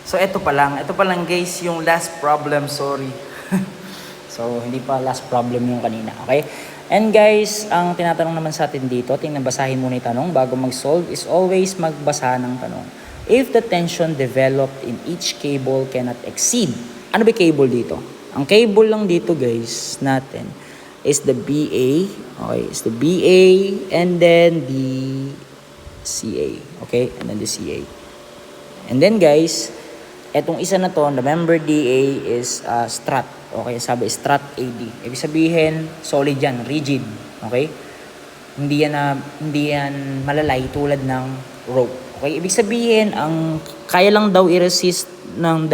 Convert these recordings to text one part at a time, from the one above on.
So, ito pa lang guys, yung last problem, sorry. So, hindi pa last problem yung kanina, okay? And guys, ang tinatanong naman sa atin dito, tingnan basahin muna yung tanong bago mag-solve, is always magbasa ng tanong. If the tension developed in each cable cannot exceed, ano ba cable dito? Ang cable lang dito guys, natin, is the BA, okay? Is the BA and then the CA, okay? And then the CA. And then guys, etong isa na to, the member DA is strut. Okay, sabi strut AD. Ibig sabihin, solid yan, rigid. Okay? Hindi yan malalay tulad ng rope. Okay? Ibig sabihin, ang kaya lang daw i-resist ng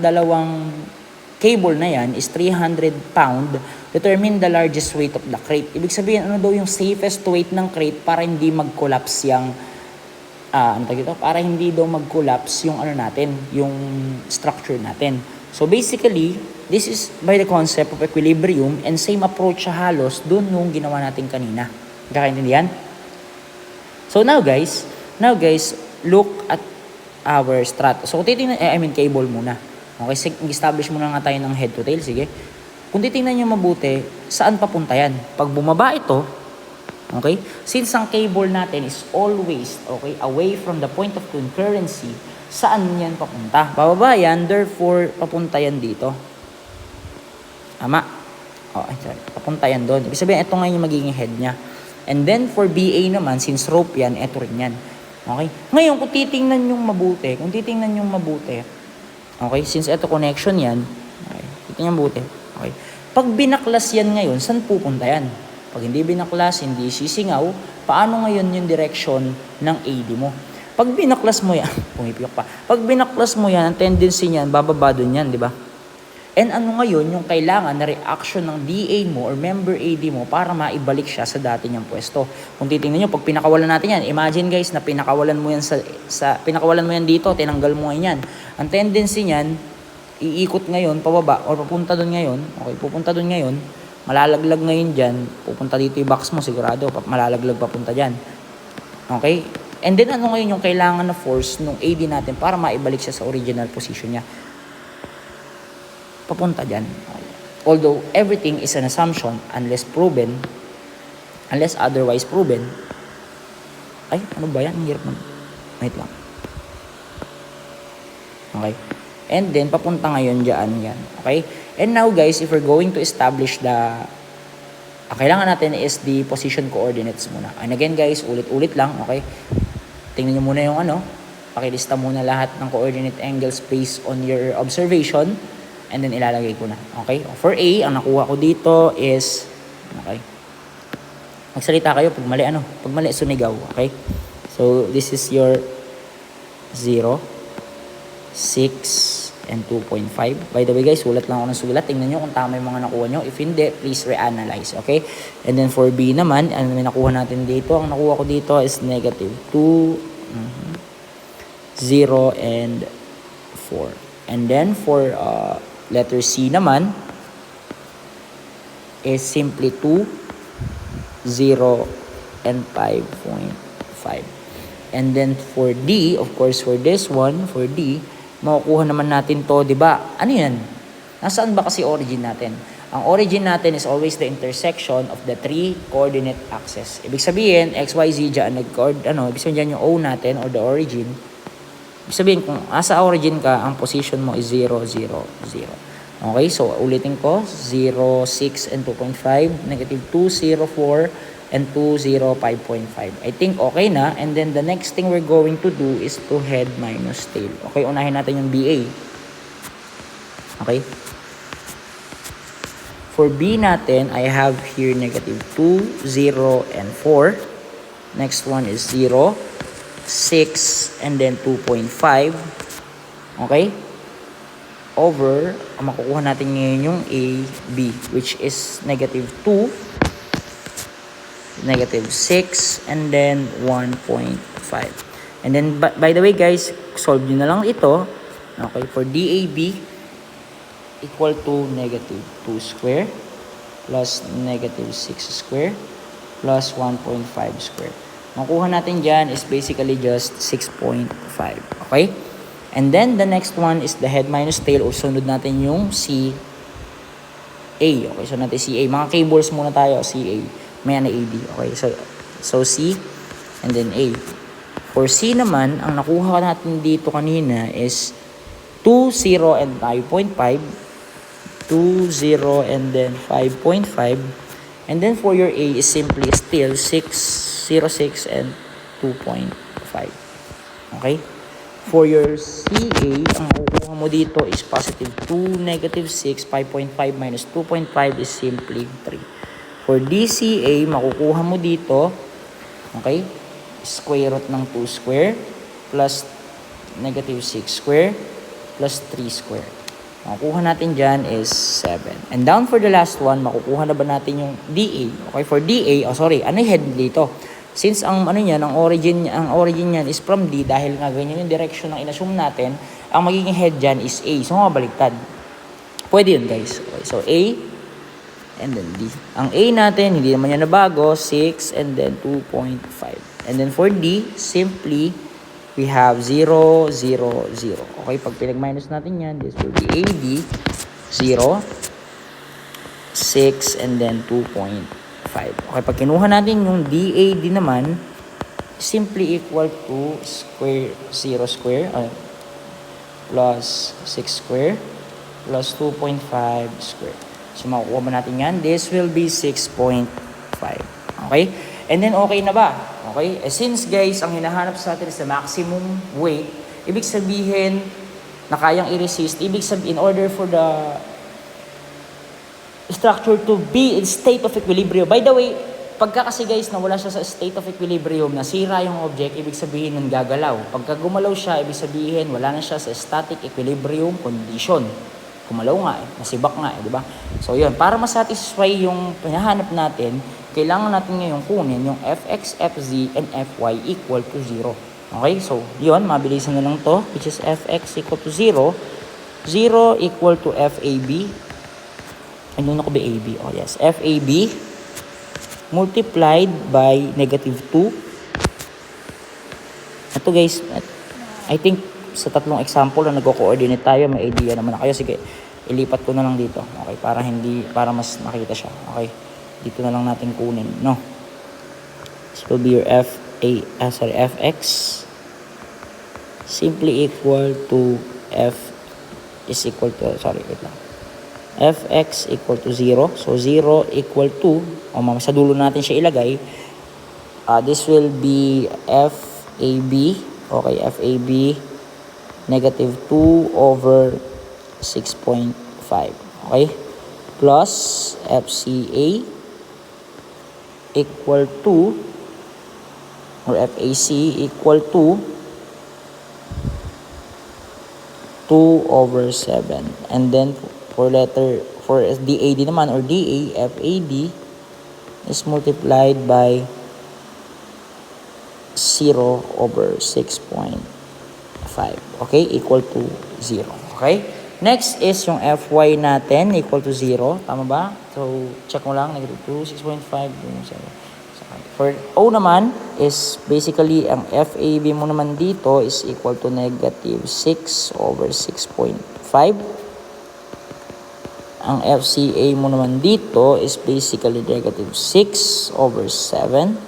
dalawang cable na yan is 300 pound, determine the largest weight of the crate. Ibig sabihin, ano daw yung safest weight ng crate para hindi mag-collapse yung para hindi daw mag-collapse yung yung structure natin. So basically, this is by the concept of equilibrium and same approach sa halos dun yung ginawa natin kanina. Kakaintindihan? So now guys, look at our So titingnan, cable muna. Okay, establish muna nga tayo ng head to tail, sige. Kung titingnan nyo mabuti, saan papunta yan? Pag bumaba ito, okay? Since ang cable natin is always, okay, away from the point of concurrency, saan yan papunta? Bababa yan, therefore, papunta yan dito. Tama? Papunta yan doon. Ibig sabihin, ito nga yung magiging head niya. And then, for BA naman, since rope yan, ito rin yan. Okay? Ngayon, kung titingnan yung mabuti, okay, since ito connection yan, okay, titingnan mabuti, okay. Pag binaklas yan ngayon, saan pupunta yan? Pag hindi binaklas, hindi sisingaw, paano ngayon yung direction ng AD mo? Pag binaklas mo yan, pumipiyok pa. Pag binaklas mo yan, ang tendency niyan, bababa dun yan, di ba? And ano ngayon yung kailangan na reaction ng DA mo or member AD mo para maibalik siya sa dati niyang pwesto. Kung titingnan nyo, pag pinakawalan natin yan, imagine guys na pinakawalan mo yan pinakawalan mo yan dito, tinanggal mo yan. Ang tendency niyan, iikot ngayon, pababa, or pupunta dun ngayon, malalaglag ngayon dyan, pupunta dito yung box mo, sigurado, malalaglag papunta dyan. Okay? And then ano ngayon yung kailangan na force nung AD natin para maibalik siya sa original position niya? Papunta dyan. Although, everything is an assumption unless otherwise proven. Ay, ano ba yan? Ang hirap man. Wait lang. Okay? And then, papunta ngayon dyan. Yan. Okay? And now guys, if we're going to establish kailangan natin is the position coordinates muna. And again guys, ulit-ulit lang, okay? Tingnan nyo muna yung pakilista muna lahat ng coordinate angles based on your observation. And then ilalagay ko na, okay? For A, ang nakuha ko dito is, okay? Magsalita kayo pag mali, sumigaw, okay? So, this is your 0, 6, and 2.5. By the way guys, sulat lang ako ng sulat. Tingnan nyo kung tama yung mga nakuha nyo. If hindi, please reanalyze. Okay? And then for B naman, ano may nakuha natin dito? Ang nakuha ko dito is negative 2, 0, and 4. And then for letter C naman, is simply 2, 0, and 5.5. And then for D, of course, for this one, for D, makukuha naman natin to, di ba? Ano yan? Nasaan ba kasi origin natin? Ang origin natin is always the intersection of the three coordinate axes. Ibig sabihin, x, y, z dyan, ibig sabihin dyan yung O natin or the origin. Ibig sabihin, kung asa origin ka, ang position mo is 0, 0, 0. Okay, so ulitin ko, 0, 6, and 2.5, negative 2, 0, 4, and 2, 0, 5.5. I think okay na. And then the next thing we're going to do is to head minus tail. Okay, unahin natin yung BA. Okay. For B natin, I have here negative 2, 0, and 4. Next one is 0, 6, and then 2.5. Okay. Over, makukuha natin ngayon yung A, B, which is negative 2, negative 6, and then 1.5. And then, by the way guys, solve nyo na lang ito. Okay, for DAB, equal to negative 2 square plus negative 6 square plus 1.5 square. Makuha natin dyan is basically just 6.5. Okay? And then, the next one is the head minus tail o sunod natin yung CA. Okay, so natin CA. Mga cables muna tayo, CA. May na AD. Okay, so C and then A. For C naman, ang nakuha natin dito kanina is 2, 0, and 5.5. 2, 0, and then 5.5. And then for your A is simply still 6, 0, 6, and 2.5. Okay? For your CA, ang makukuha mo dito is positive 2, negative 6, 5.5 minus 2.5 is simply 3. For DCA, makukuha mo dito, okay, square root ng 2 square plus negative 6 square plus 3 square. Makukuha natin dyan is 7. And down for the last one, makukuha na ba natin yung DA? Okay, for DA, ano yung head dito? Since ang origin niyan is from D, dahil nga ganyan yung direction ng inassume natin, ang magiging head dyan is A. So, mabaliktad. Pwede yun, guys. Okay, so A and then D. Ang A natin, hindi naman yan nabago, 6 and then 2.5. And then for D, simply, we have 0, 0, 0. Okay, pag pinag-minus natin yan, this will be AD, 0, 6, and then 2.5. Okay, pag kinuha natin yung DAD naman, simply equal to square 0 square plus 6 square plus 2.5 square. So, makukuha ba natin yan? This will be 6.5. Okay? And then, okay na ba? Okay? Since, guys, ang hinahanap sa atin is the maximum weight, ibig sabihin na kayang i-resist, ibig sabihin, in order for the structure to be in state of equilibrium. By the way, pagka kasi guys nawala siya sa state of equilibrium, nasira yung object, ibig sabihin nun gagalaw. Pagka gumalaw siya, ibig sabihin wala na siya sa static equilibrium condition. Gumalaw nga nasibak nga di ba? So yun, para masatisfy yung pinahanap natin, kailangan natin ngayon kunin yung Fx, Fz, and Fy equal to 0. Okay, so yun, mabilisan na lang to, which is Fx equal to 0, 0 equal to Fab, ano na ko ba AB? Oh yes, FAB multiplied by negative 2. Ito guys, I think sa tatlong example na nagko-coordinate tayo, may idea naman na kayo. Sige, ilipat ko na lang dito. Okay, para mas makita siya. Okay, dito na lang natin kunin, no? This will be your Fx simply equal to F is equal to, wait lang. Fx equal to 0. So, 0 equal to, sa dulo natin siya ilagay. This will be FAB. Okay, FAB negative 2 over 6.5. Okay? Plus FCA equal to, or FAC equal to 2 over 7. And then, for DAD naman, or DA, FAD is multiplied by 0 over 6.5. Okay? Equal to 0. Okay? Next is yung Fy natin, equal to 0. Tama ba? So, check mo lang. Negative 2, 6.5, 7. For O naman, is basically, ang FAB mo naman dito is equal to negative 6 over 6.5. Ang FCA mo naman dito is basically negative 6 over 7.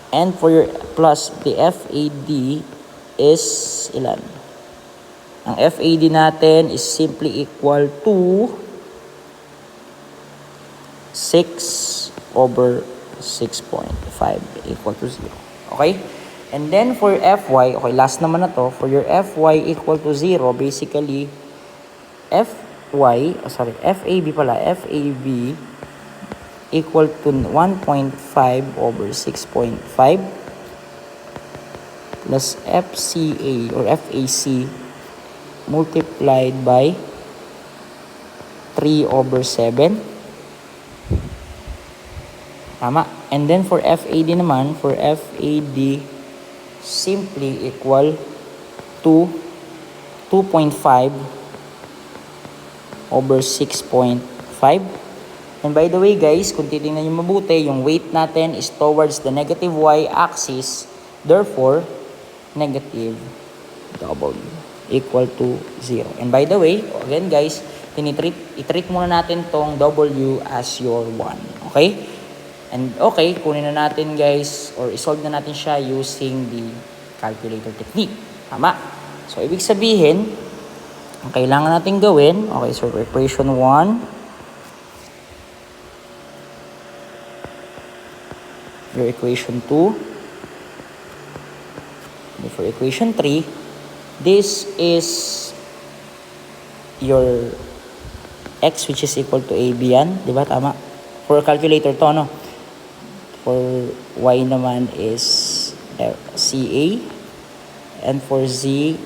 And for your plus the FAD is ilan? Ang FAD natin is simply equal to 6 over 6.5 equal to 0. Okay? And then for Fy, okay, last naman na to. For your Fy equal to 0, basically, FAB equal to 1.5 over 6.5 plus FCA or FAC multiplied by 3 over 7. Tama. And then for FAD naman, for FAD simply equal to 2.5 over 6.5. And by the way guys, kung titingnan nyo mabuti, yung weight natin is towards the negative y-axis. Therefore, negative W equal to 0. And by the way, again guys, i-treat muna natin tong W as your 1. Okay? And okay, kunin na natin guys, or isolve na natin siya using the calculator technique. Tama? So, ibig sabihin, ang kailangan natin gawin, okay, so equation 1, your equation 2, and for equation 3, this is your x which is equal to AB yan, di ba? Tama? For calculator to, no? For y naman is CA, and for z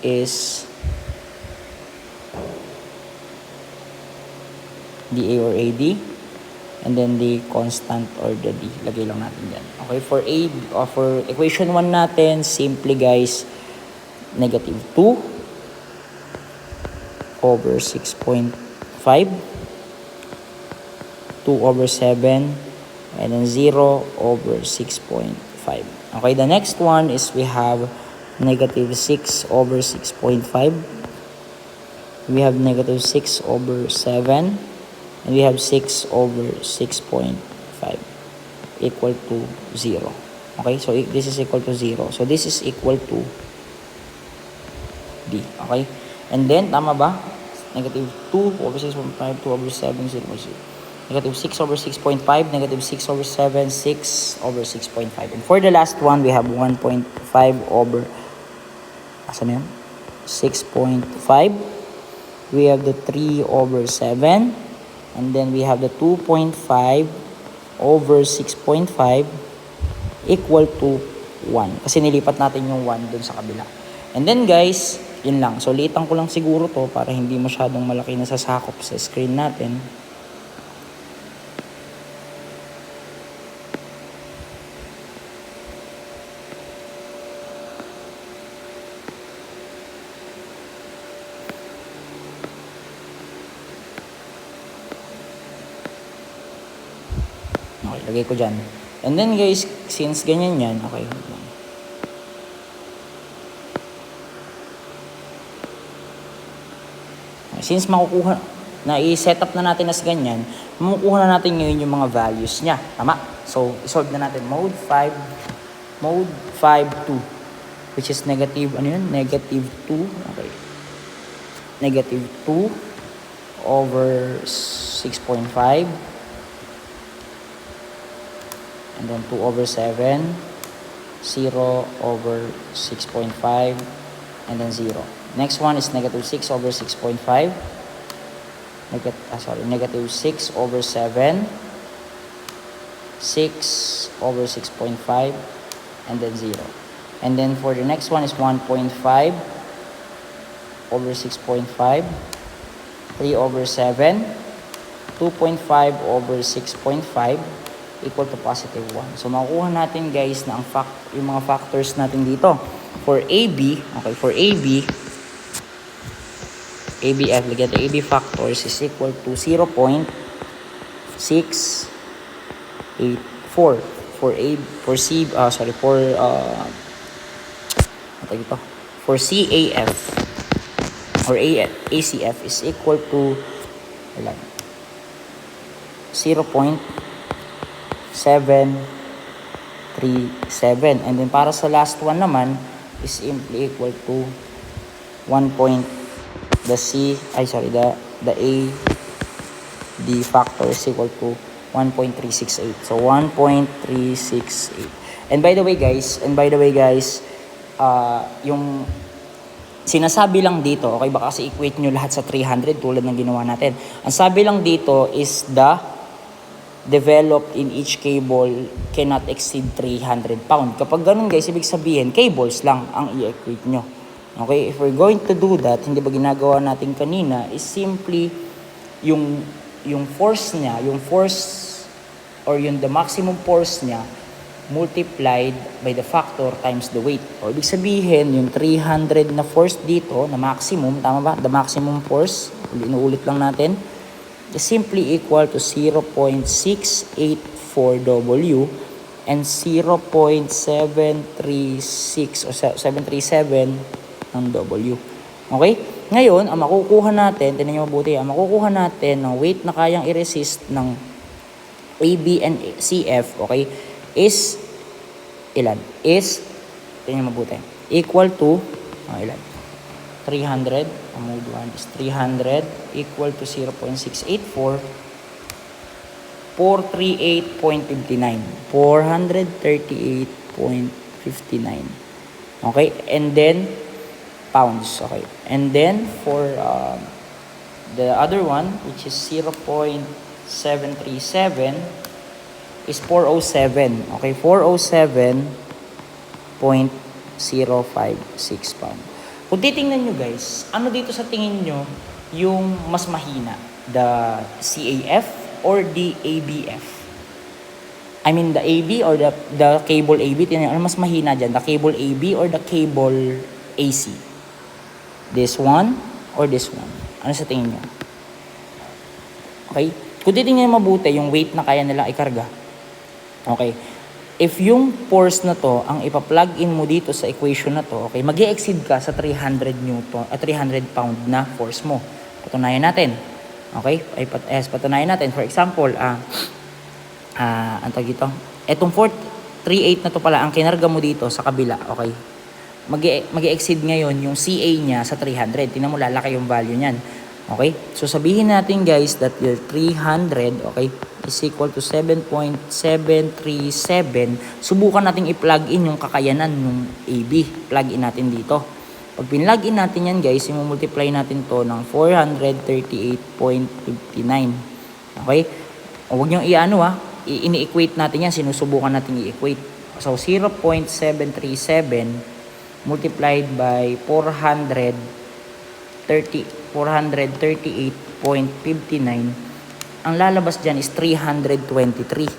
is DA or AD, and then the constant or the D. Lagay lang natin yan. Okay, for for equation 1 natin, simply guys, negative 2 over 6.5, 2 over 7, and then 0 over 6.5. Okay, the next one is we have negative 6 over 6.5. We have negative 6 over 7. And we have 6 over 6.5 equal to 0. Okay, so this is equal to 0. So this is equal to D. Okay, and then, tama ba? Negative 2 over 6.5, 2 over 7, 0. Negative 6 over 6.5, negative 6 over 7, 6 over 6.5. And for the last one, we have 1.5 over, asan yun? 6.5. We have the 3 over 7. And then we have the 2.5 over 6.5 equal to 1. Kasi nilipat natin yung 1 dun sa kabila. And then guys, yun lang. So liitan ko lang siguro to para hindi masyadong malaki na sasakop sa screen natin. Okay, lagay ko dyan. And then guys, since ganyan yan, okay. Since makukuha, na-i-set up na natin as ganyan, makukuha na natin ngayon yung mga values niya. Tama? So, isolve na natin. Mode 5, 2, which is negative, ano yun? Negative 2. Okay. Negative 2 over 6.5. And then 2 over 7, 0 over 6.5, and then 0. Next one is negative 6 over 6.5. Negative 6 over 7, 6 over 6.5, and then 0. And then for the next one is 1.5 over 6.5, 3 over 7, 2.5 over 6.5, equal to positive 1. So, makukuha natin guys na yung mga factors natin dito. For AB, okay, for AB, ABF, we get the AB factors is equal to 0.684. For CAF or ACF is equal to 0.737. And then para sa last one naman is simply equal to the factor is equal to 1.368. So 1.368. And by the way guys, yung sinasabi lang dito, okay, baka kasi equate nyo lahat sa 300 tulad ng ginawa natin. Ang sabi lang dito is the developed in each cable cannot exceed 300 pound. Kapag ganun guys, ibig sabihin, cables lang ang i-equate nyo. Okay, if we're going to do that, hindi ba ginagawa natin kanina, is simply yung force niya, or the maximum force niya, multiplied by the factor times the weight. O ibig sabihin, yung 300 na force dito, na maximum, tama ba? The maximum force, inuulit lang natin, is simply equal to 0.684W and 0.736 o 737 ng W. Okay? Ngayon, ang makukuha natin, tingnan nyo mabuti, ang makukuha natin ng weight na kayang i-resist ng AB and CF, okay, is ilan? Is, tingnan nyo mabuti, equal to, ilan? 300, ang mode 1 is 300 equal to 0.684, 438.59. 438.59. Okay? And then, pounds. Okay? And then, for the other one, which is 0.737, is 407. Okay? 407.056 pound. Kung titingnan nyo guys, ano dito sa tingin nyo yung mas mahina? The CAF or the ABF? I mean the AB or the cable AB? Tingnan nyo, ano mas mahina dyan? The cable AB or the cable AC? This one or this one? Ano sa tingin nyo? Okay? Kung titingnan nyo mabuti yung weight na kaya nila ikarga. Okay? If yung force na to, ang ipa-plug in mo dito sa equation na to, okay, mag-e-exceed ka sa 300 pound na force mo. Patunayan natin. Okay? Patunayan natin. For example, ang tawag dito? Etong 438 na to pala, ang kinarga mo dito sa kabila, okay? Mag-e-exceed ngayon yung CA niya sa 300. Tingnan mo, lalaki yung value niyan. Okay? So, sabihin natin guys that your 300, okay, is equal to 7.737. Subukan natin i-plug in yung kakayanan ng AB. Plug in natin dito. Pag pinlog in natin yan guys, i-multiply natin to ng 438.59. Okay? O, huwag nyo ini-equate natin yan. Sinusubukan natin i-equate. So, 0.737 multiplied by 438.59. Ang lalabas dyan is 323.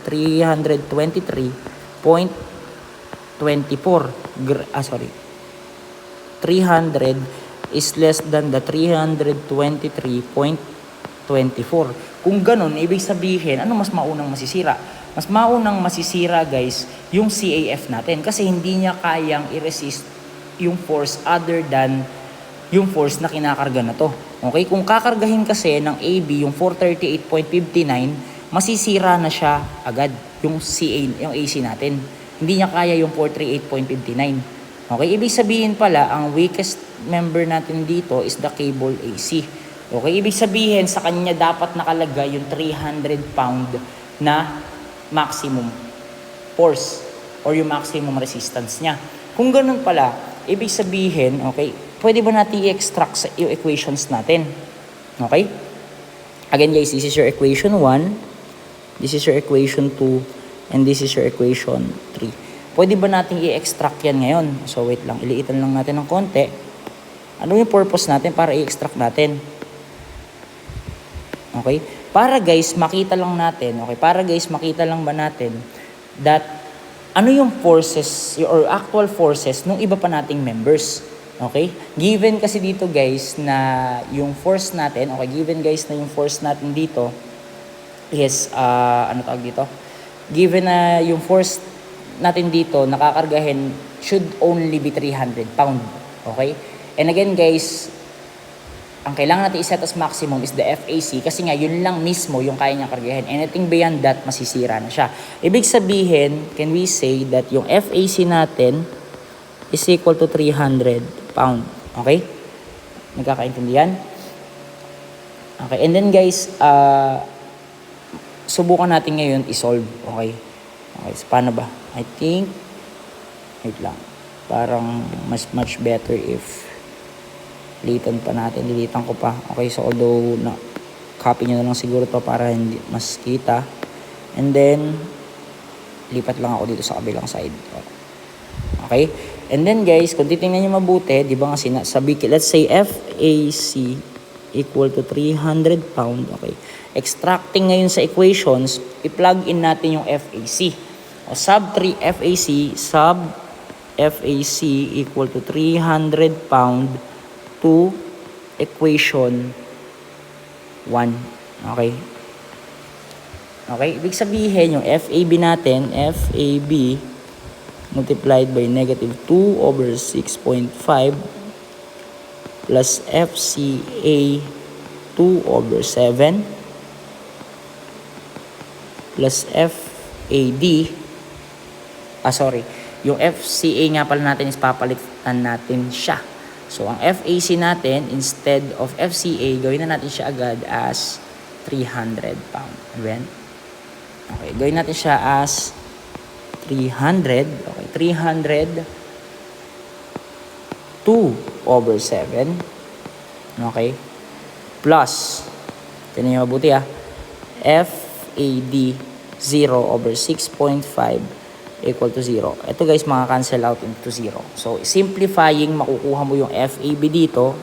323.24. 300 is less than the 323.24. Kung ganun, ibig sabihin, ano mas maunang masisira? Mas maunang masisira, guys, yung CAF natin. Kasi hindi niya kayang i-resist yung force other than yung force na kinakarga na to. Okay? Kung kakargahin kasi ng AB yung 438.59, masisira na siya agad yung yung AC natin. Hindi niya kaya yung 438.59. Okay? Ibig sabihin pala, ang weakest member natin dito is the cable AC. Okay? Ibig sabihin, sa kanya dapat nakalagay yung 300 pound na maximum force or yung maximum resistance niya. Kung ganun pala, ibig sabihin, okay, pwede ba natin i-extract sa yung equations natin? Okay? Again guys, this is your equation 1, this is your equation 2, and this is your equation 3. Pwede ba natin i-extract yan ngayon? So wait lang, iliitan lang natin ng konti. Ano yung purpose natin para i-extract natin? Okay? Para guys, makita lang natin, okay, para guys, makita lang ba natin that ano yung forces or actual forces ng iba pa nating members. Okay? Given kasi dito guys na yung force natin, okay, given guys na yung force natin dito is, ano tawag dito? Given na yung force natin dito, nakakargahin, should only be 300 pound. Okay? And again guys, ang kailangan natin iset as maximum is the FAC kasi nga yun lang mismo yung kaya niyang kargahin. Anything beyond that, masisira na siya. Ibig sabihin, can we say that yung FAC natin is equal to 300 pound. Okay? Nagkakaintindihan? Okay. And then guys, subukan natin ngayon i-solve. Okay? Okay. So, paano ba? I think, wait lang. Parang much better if dilitan pa natin. Dilitan ko pa. Okay. So, although copy nyo na lang siguro to para hindi mas kita. And then, lipat lang ako dito sa kabilang side. Okay? And then guys, kung titingnan nyo mabuti, di ba nga sinasabi, let's say FAC equal to 300 pound. Okay. Extracting ngayon sa equations, i-plug in natin yung FAC. O sub 3 FAC equal to 300 pound to equation 1. Okay? Okay? Ibig sabihin, yung FAB natin, FAB multiplied by negative 2 over 6.5 plus FCA 2 over 7 plus FAD, yung FCA nga pala natin is papalitan natin siya. So, ang FAC natin, instead of FCA, gawin na natin siya agad as 300 pound. Ayan. Okay, gawin natin siya as 300. Okay, 300 2 over 7. Okay. Plus, tignan nyo mabuti FAD 0 over 6.5 equal to 0. Ito guys, maka-cancel out into 0. So, simplifying, makukuha mo yung FAB dito.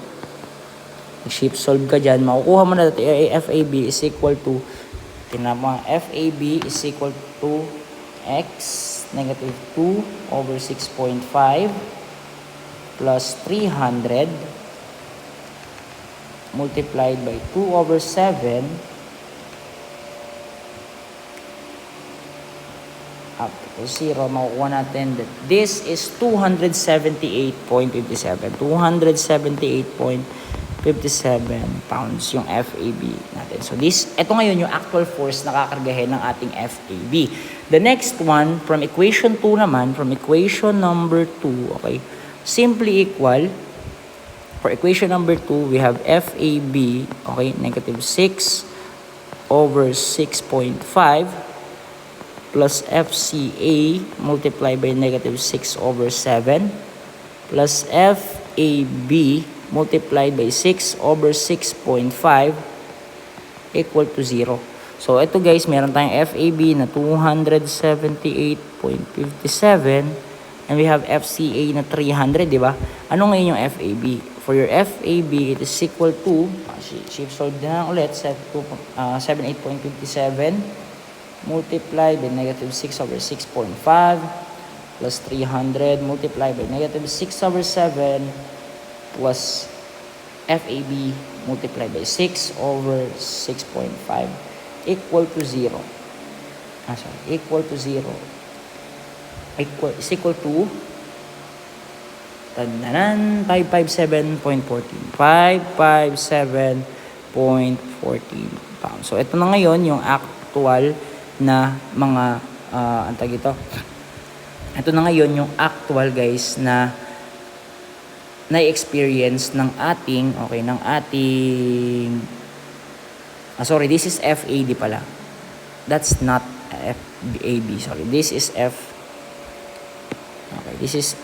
Shift solve ka dyan. Makukuha mo na dito, FAB is equal to, tingnan mo, FAB is equal to x negative 2 over 6.5 plus 300 multiplied by 2 over 7 up to 0. Makukuha natin that this is 278.57. 278.57 pounds yung FAB natin. So ito ngayon yung actual force na kakargahin ng ating FAB. The next one, from equation 2 naman, from equation number 2, okay, simply equal, for equation number 2, we have FAB, okay, negative 6 over 6.5 plus FCA multiplied by negative 6 over 7 plus FAB multiplied by 6 over 6.5 equal to 0. So, ito guys, meron tayong FAB na 278.57 and we have FCA na 300, di ba? Ano ngayon yung FAB? For your FAB, it is equal to, shift solve na ulit, 78.57 multiplied by negative 6 over 6.5 plus 300 multiplied by negative 6 over 7 plus FAB multiplied by 6 over 6.5 equal to 0. Equal to 0. Is equal to 557.14. 557.14 pounds. So, ito na ngayon yung actual na mga, ito na ngayon yung actual guys na na-experience ng ating, this is FAD pala. That's not FAB, sorry. This is this is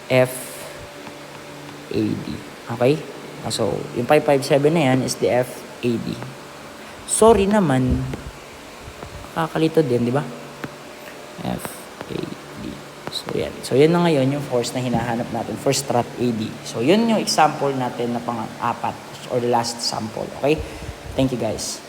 FAD. Okay? So, yung 557 na yan is the FAD. Sorry naman, kakalito din, di ba? FAD. So, yan na ngayon yung force na hinahanap natin for strat AD. So, yun yung example natin na pang-apat or the last sample. Okay? Thank you guys.